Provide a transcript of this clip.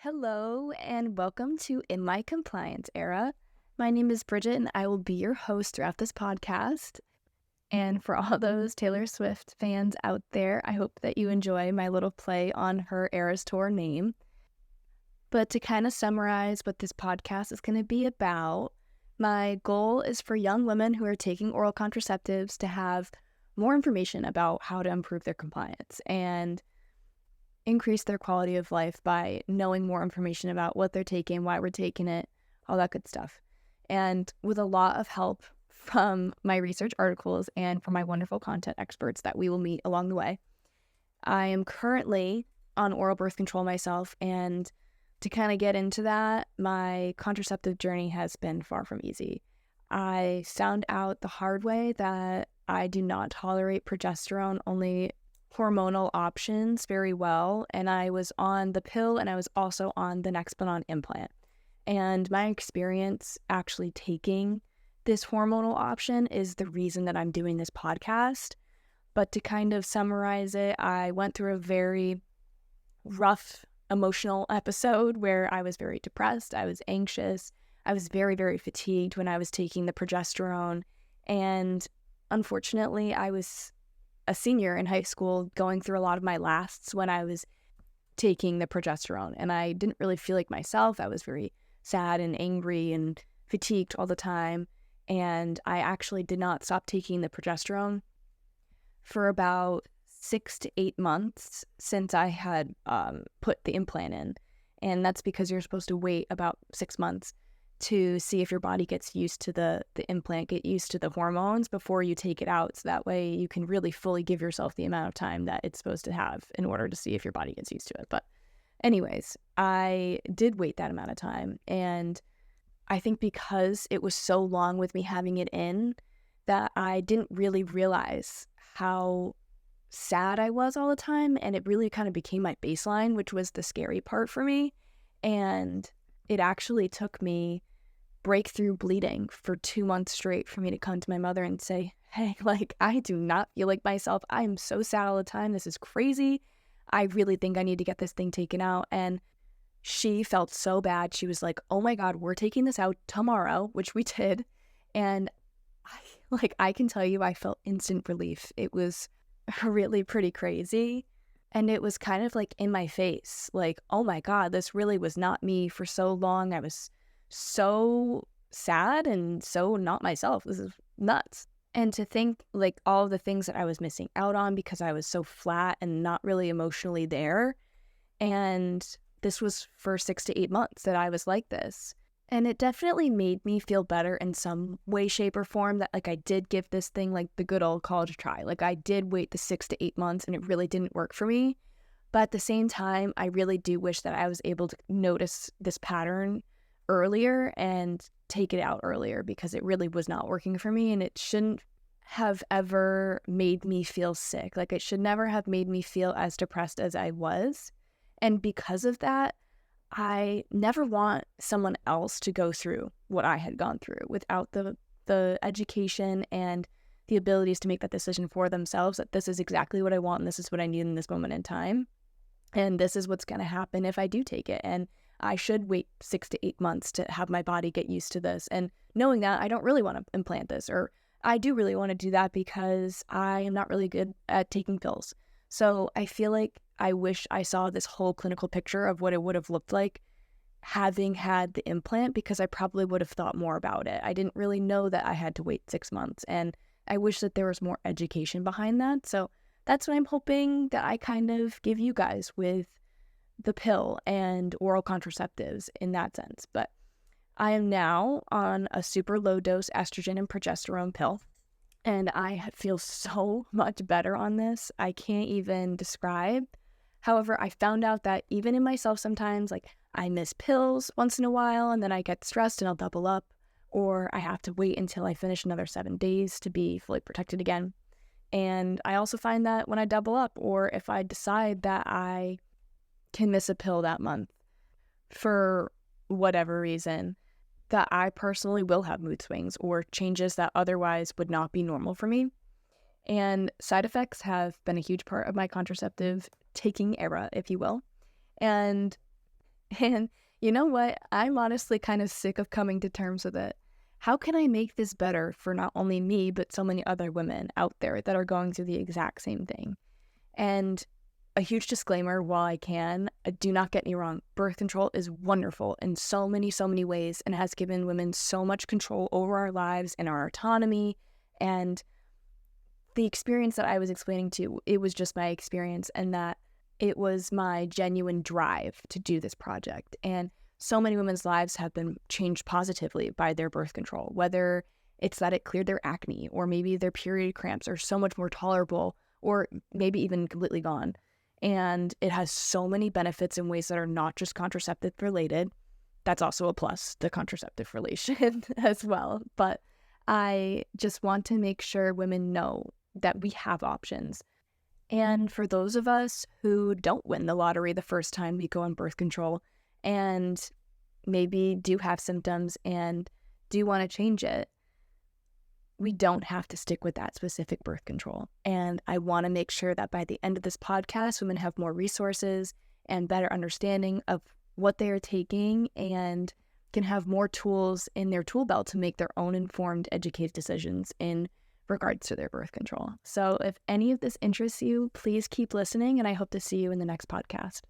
Hello and welcome to In My Compliance Era. My name is Bridget and I will be your host throughout this podcast. And for all those Taylor Swift fans out there, I hope that you enjoy my little play on her Eras Tour name. But to kind of summarize what this podcast is going to be about, my goal is for young women who are taking oral contraceptives to have more information about how to improve their compliance and increase their quality of life by knowing more information about what they're taking, why we're taking it, all that good stuff. And with a lot of help from my research articles and from my wonderful content experts that we will meet along the way. I am currently on oral birth control myself, and to kind of get into that, my contraceptive journey has been far from easy. I found out the hard way that I do not tolerate progesterone, only hormonal options very well, and I was on the pill and I was also on the Nexplanon implant. And my experience actually taking this hormonal option is the reason that I'm doing this podcast. But to kind of summarize it, I went through a very rough emotional episode where I was very depressed, I was anxious, I was very, very fatigued when I was taking the progesterone, and unfortunately I was a senior in high school going through a lot of my lasts when I was taking the progesterone, and I didn't really feel like myself. I was very sad and angry and fatigued all the time, and I actually did not stop taking the progesterone for about 6 to 8 months since I had put the implant in. And that's because you're supposed to wait about 6 months to see if your body gets used to the implant, get used to the hormones before you take it out. So that way you can really fully give yourself the amount of time that it's supposed to have in order to see if your body gets used to it. But anyways, I did wait that amount of time. And I think because it was so long with me having it in that I didn't really realize how sad I was all the time. And it really kind of became my baseline, which was the scary part for me. And it actually took me breakthrough bleeding for 2 months straight for me to come to my mother and say, hey, I do not feel like myself. I am so sad all the time. This is crazy. I really think I need to get this thing taken out. And she felt so bad. She was like, oh my God, we're taking this out tomorrow, which we did. And I can tell you, I felt instant relief. It was really pretty crazy. And it was kind of like in my face, like, oh my God, this really was not me for so long. I was so sad and so not myself. This is nuts. And to think like all the things that I was missing out on because I was so flat and not really emotionally there. And this was for 6 to 8 months that I was like this. And it definitely made me feel better in some way, shape, or form that I did give this thing the good old college try. I did wait the 6 to 8 months and it really didn't work for me. But at the same time, I really do wish that I was able to notice this pattern earlier and take it out earlier, because it really was not working for me, and it shouldn't have ever made me feel sick. It should never have made me feel as depressed as I was. And because of that, I never want someone else to go through what I had gone through without the education and the abilities to make that decision for themselves, that this is exactly what I want and this is what I need in this moment in time. And this is what's going to happen if I do take it. And I should wait 6 to 8 months to have my body get used to this. And knowing that I don't really want to implant this, or I do really want to do that because I am not really good at taking pills. So I feel like I wish I saw this whole clinical picture of what it would have looked like having had the implant, because I probably would have thought more about it. I didn't really know that I had to wait 6 months, and I wish that there was more education behind that. So that's what I'm hoping that I kind of give you guys with the pill and oral contraceptives in that sense. But I am now on a super low dose estrogen and progesterone pill, and I feel so much better on this. I can't even describe. However, I found out that even in myself sometimes, I miss pills once in a while, and then I get stressed and I'll double up, or I have to wait until I finish another 7 days to be fully protected again. And I also find that when I double up, or if I decide that I can miss a pill that month for whatever reason, that I personally will have mood swings or changes that otherwise would not be normal for me. And side effects have been a huge part of my contraceptive taking era, if you will. And And you know what? I'm honestly kind of sick of coming to terms with it. How can I make this better for not only me, but so many other women out there that are going through the exact same thing? And a huge disclaimer, while I can, do not get me wrong, birth control is wonderful in so many ways and has given women so much control over our lives and our autonomy. And the experience that I was explaining to, it was just my experience, and that it was my genuine drive to do this project. And so many women's lives have been changed positively by their birth control, whether it's that it cleared their acne, or maybe their period cramps are so much more tolerable, or maybe even completely gone. And it has so many benefits in ways that are not just contraceptive related. That's also a plus, the contraceptive relation as well. But I just want to make sure women know that we have options. And for those of us who don't win the lottery the first time we go on birth control and maybe do have symptoms and do want to change it, we don't have to stick with that specific birth control. And I want to make sure that by the end of this podcast, women have more resources and better understanding of what they are taking and can have more tools in their tool belt to make their own informed, educated decisions in regards to their birth control. So if any of this interests you, please keep listening, and I hope to see you in the next podcast.